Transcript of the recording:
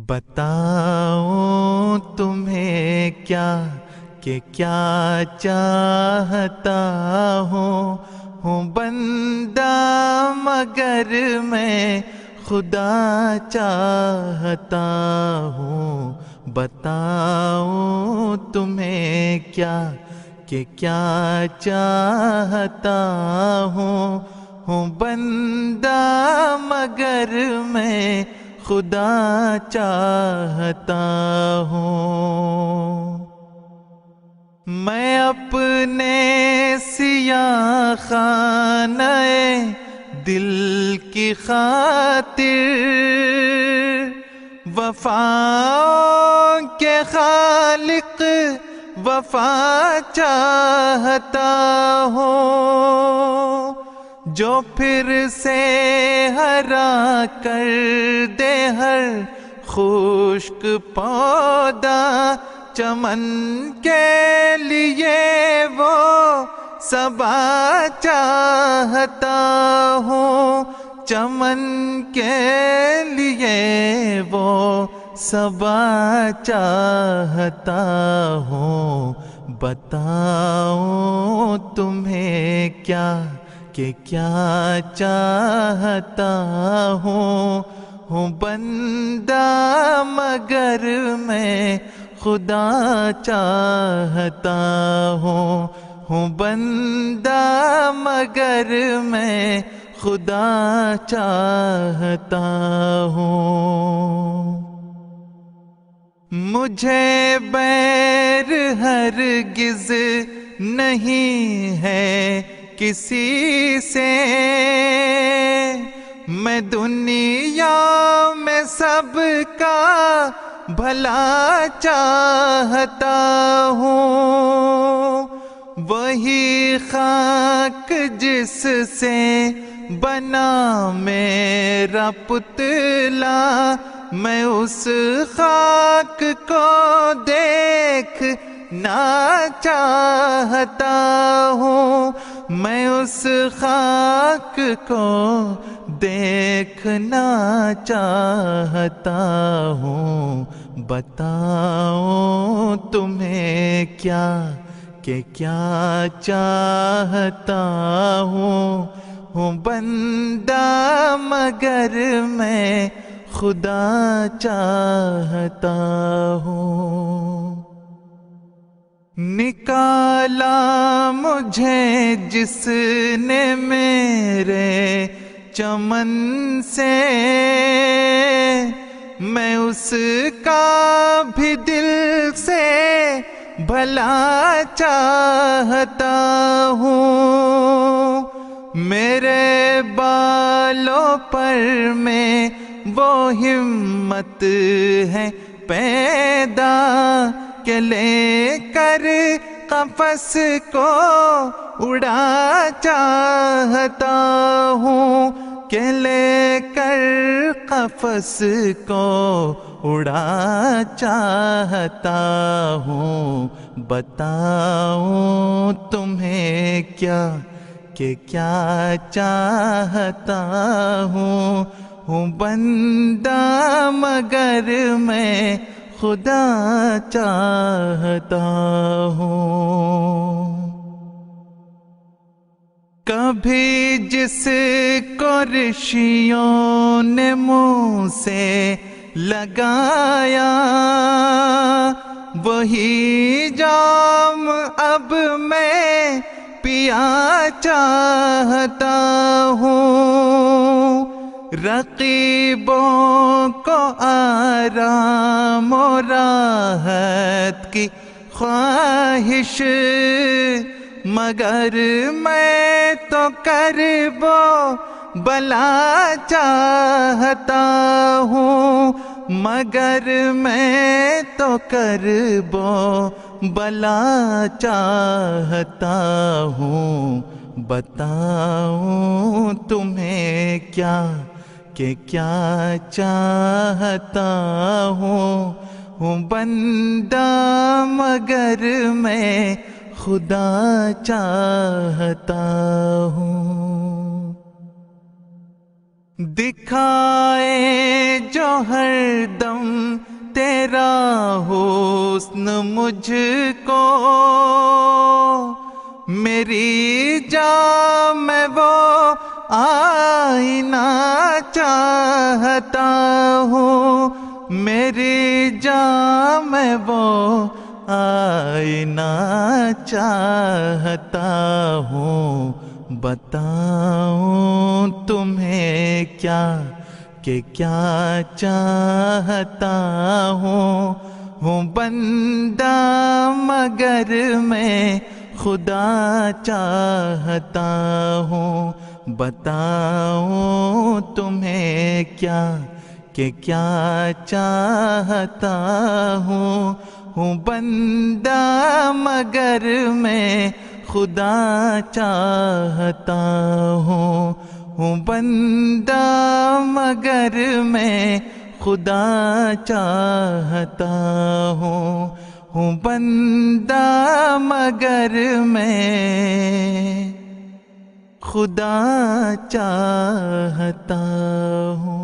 بتاؤں تمہیں کیا کہ کیا چاہتا ہوں بندہ مگر میں خدا چاہتا ہوں۔ بتاؤں تمہیں کیا کہ کیا چاہتا ہوں بندہ مگر میں خدا چاہتا ہوں۔ میں اپنے سیاہ خانہ دل کی خاطر وفا کے خالق وفا چاہتا ہوں، جو پھر سے ہرا کر دے ہر خشک پودا، چمن کے لیے وہ صبا چاہتا ہوں، چمن کے لیے وہ صبا چاہتا ہوں۔ بتاؤں تمہیں کیا کہ کیا چاہتا ہوں بندہ مگر میں خدا چاہتا ہوں، بندہ مگر میں خدا چاہتا ہوں۔ مجھے بیر ہرگز نہیں ہے کسی سے، میں دنیا میں سب کا بھلا چاہتا ہوں۔ وہی خاک جس سے بنا میرا پتلا، میں اس خاک کو دیکھنا چاہتا ہوں، میں اس خاک کو دیکھنا چاہتا ہوں۔ بتاؤں تمہیں کیا کہ کیا چاہتا ہوں بندہ مگر میں خدا چاہتا ہوں۔ نکالا مجھے جس نے میرے چمن سے، میں اس کا بھی دل سے بھلا چاہتا ہوں۔ میرے بالوں پر میں وہ ہمت ہے پیدا کہ لے کر قفس کو اڑا چاہتا ہوں، کہ لے کر قفس کو اڑا چاہتا ہوں۔ بتاؤں تمہیں کیا کہ کیا چاہتا ہوں بندہ مگر میں خدا چاہتا ہوں۔ کبھی جس کو رشیوں نے منہ سے لگایا، وہی جام اب میں پیا چاہتا ہوں۔ رقیبوں کو آرام و راحت کی خواہش، مگر میں تو کرب و بلا چاہتا ہوں، مگر میں تو کرب و بلا چاہتا ہوں۔ بتاؤں تمہیں کیا کہ کیا چاہتا ہوں بندہ مگر میں خدا چاہتا ہوں۔ دکھائے جو ہر دم تیرا حسن مجھ کو، میری جان میں وہ آئینہ چاہتا ہوں، میری جان میں وہ آئینہ چاہتا ہوں۔ بتاؤں تمہیں کیا کہ کیا چاہتا ہوں بندہ مگر میں خدا چاہتا ہوں۔ بتاؤں تمہیں کیا کہ کیا چاہتا ہوں بندہ مگر میں خدا چاہتا ہوں بندہ مگر میں خدا چاہتا ہوں بندہ مگر میں خدا چاہتا ہوں۔